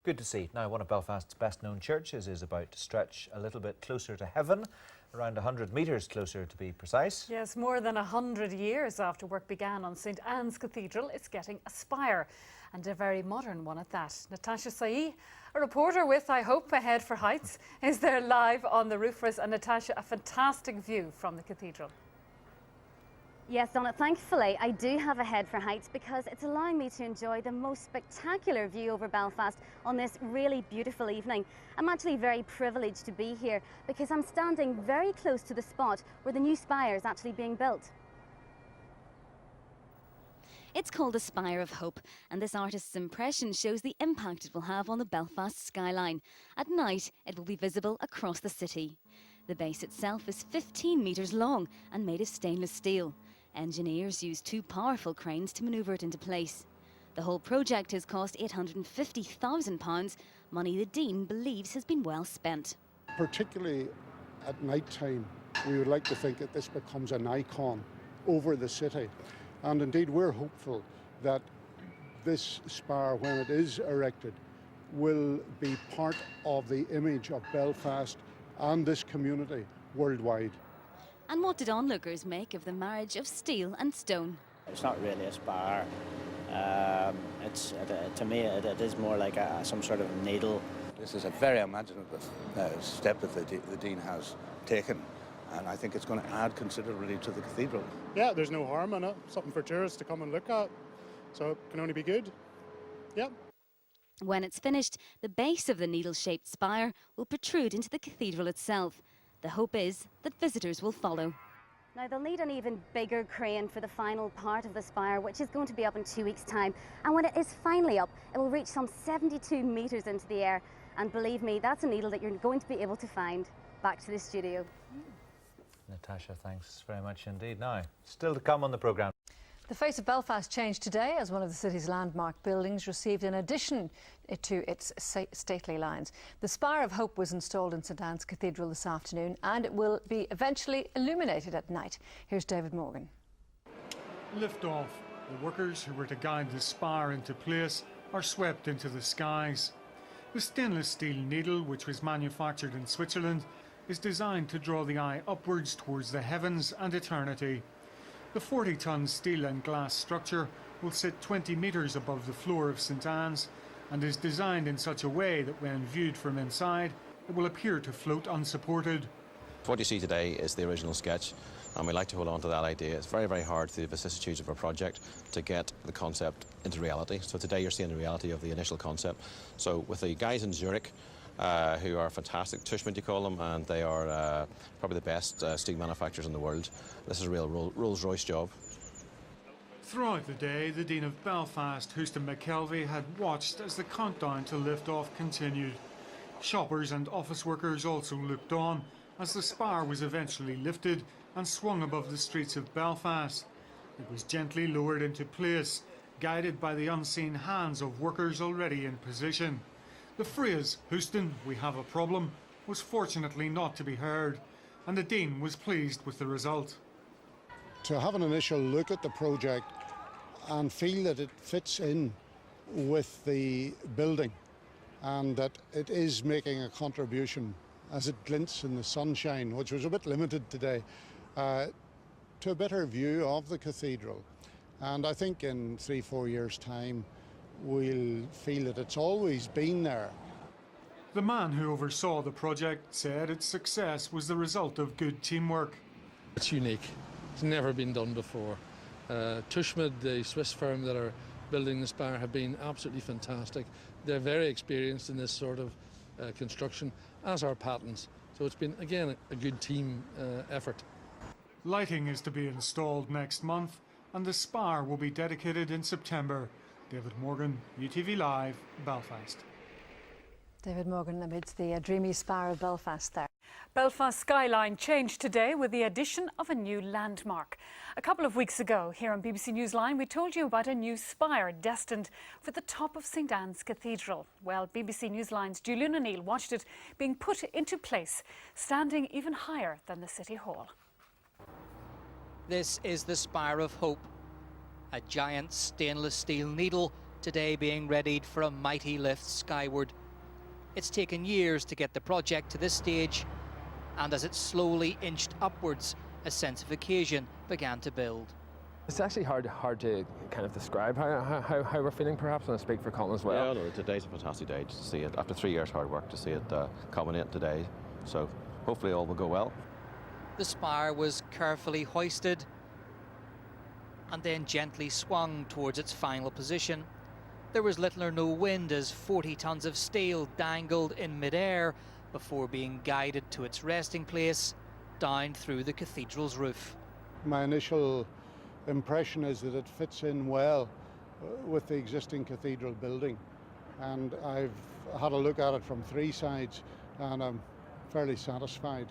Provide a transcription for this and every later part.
Good to see. Now, one of Belfast's best-known churches is about to stretch a little bit closer to heaven, around 100 metres closer to be precise. Yes, more than 100 years after work began on St Anne's Cathedral, it's getting a spire, and a very modern one at that. Natasha Saee, a reporter with I Hope Ahead for Heights, is there live on the roof for us. And Natasha, a fantastic view from the cathedral. Yes, Donna, thankfully I do have a head for heights because it's allowing me to enjoy the most spectacular view over Belfast on this really beautiful evening. I'm actually very privileged to be here because I'm standing very close to the spot where the new spire is actually being built. It's called the Spire of Hope, and this artist's impression shows the impact it will have on the Belfast skyline. At night, it will be visible across the city. The base itself is 15 metres long and made of stainless steel. Engineers used two powerful cranes to manoeuvre it into place. The whole project has cost £850,000, money the Dean believes has been well spent. Particularly at night time, we would like to think that this becomes an icon over the city. And indeed, we're hopeful that this spire, when it is erected, will be part of the image of Belfast and this community worldwide. And what did onlookers make of the marriage of steel and stone? It's not really a spire. To me, it is more like some sort of needle. This is a very imaginative step that the Dean has taken, and I think it's going to add considerably to the cathedral. Yeah, there's no harm in it. Something for tourists to come and look at, so it can only be good. Yeah. When it's finished, the base of the needle-shaped spire will protrude into the cathedral itself. The hope is that visitors will follow. Now, they'll need an even bigger crane for the final part of the spire, which is going to be up in 2 weeks' time. And when it is finally up, it will reach some 72 metres into the air. And believe me, that's a needle that you're going to be able to find. Back to the studio. Natasha, thanks very much indeed. Now, still to come on the programme. The face of Belfast changed today as one of the city's landmark buildings received an addition to its stately lines. The Spire of Hope was installed in St Anne's Cathedral this afternoon, and it will be eventually illuminated at night. Here's David Morgan. Lift off. The workers who were to guide the spire into place are swept into the skies. The stainless steel needle, which was manufactured in Switzerland, is designed to draw the eye upwards towards the heavens and eternity. The 40-ton steel and glass structure will sit 20 metres above the floor of St Anne's and is designed in such a way that when viewed from inside, it will appear to float unsupported. What you see today is the original sketch, and we like to hold on to that idea. It's very, very hard through the vicissitudes of a project to get the concept into reality. So today you're seeing the reality of the initial concept. So with the guys in Zurich, who are fantastic, Tushman you call them, and they are probably the best steel manufacturers in the world. This is a real Rolls-Royce job. Throughout the day, the Dean of Belfast, Houston McKelvey, had watched as the countdown to lift-off continued. Shoppers and office workers also looked on as the spire was eventually lifted and swung above the streets of Belfast. It was gently lowered into place, guided by the unseen hands of workers already in position. The phrase, "Houston, we have a problem," was fortunately not to be heard, and the Dean was pleased with the result. To have an initial look at the project and feel that it fits in with the building and that it is making a contribution as it glints in the sunshine, which was a bit limited today, to a better view of the cathedral. And I think in 3-4 years' time, we'll feel that it's always been there. The man who oversaw the project said its success was the result of good teamwork. It's unique. It's never been done before. Tushman, the Swiss firm that are building the spire, have been absolutely fantastic. They're very experienced in this sort of construction, as are Patton's. So it's been, again, a good team effort. Lighting is to be installed next month, and the spire will be dedicated in September. David Morgan, UTV Live, Belfast. David Morgan amidst the dreamy Spire of Belfast there. Belfast skyline changed today with the addition of a new landmark. A couple of weeks ago, here on BBC Newsline, we told you about a new spire destined for the top of St Anne's Cathedral. Well, BBC Newsline's Julian O'Neill watched it being put into place, standing even higher than the City Hall. This is the Spire of Hope, a giant stainless steel needle today being readied for a mighty lift skyward. It's taken years to get the project to this stage, and as it slowly inched upwards, a sense of occasion began to build. It's actually hard to kind of describe how we're feeling, perhaps, and I speak for Colin as well. Yeah, no, today's a fantastic day to see it, after 3 years hard work, to see it culminate today. So hopefully all will go well. The spire was carefully hoisted and then gently swung towards its final position. There was little or no wind as 40 tons of steel dangled in midair before being guided to its resting place down through the cathedral's roof. My initial impression is that it fits in well with the existing cathedral building, and I've had a look at it from 3 sides and I'm fairly satisfied.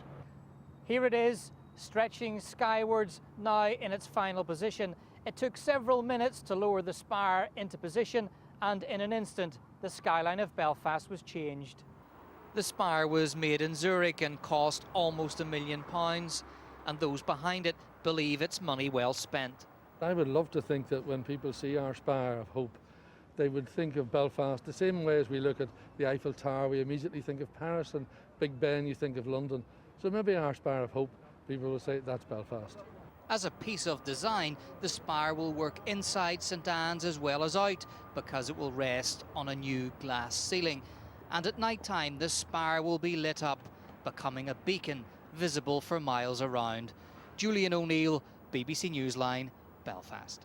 Here it is, stretching skywards now in its final position. It took several minutes to lower the spire into position, and in an instant the skyline of Belfast was changed. The spire was made in Zurich and cost almost £1 million, and those behind it believe it's money well spent. I would love to think that when people see our Spire of Hope, they would think of Belfast the same way as we look at the Eiffel Tower. We immediately think of Paris, and Big Ben, you think of London. So maybe our Spire of Hope, people will say that's Belfast. As a piece of design, the spire will work inside St Anne's as well as out, because it will rest on a new glass ceiling. And at night time, the spire will be lit up, becoming a beacon visible for miles around. Julian O'Neill, BBC Newsline, Belfast.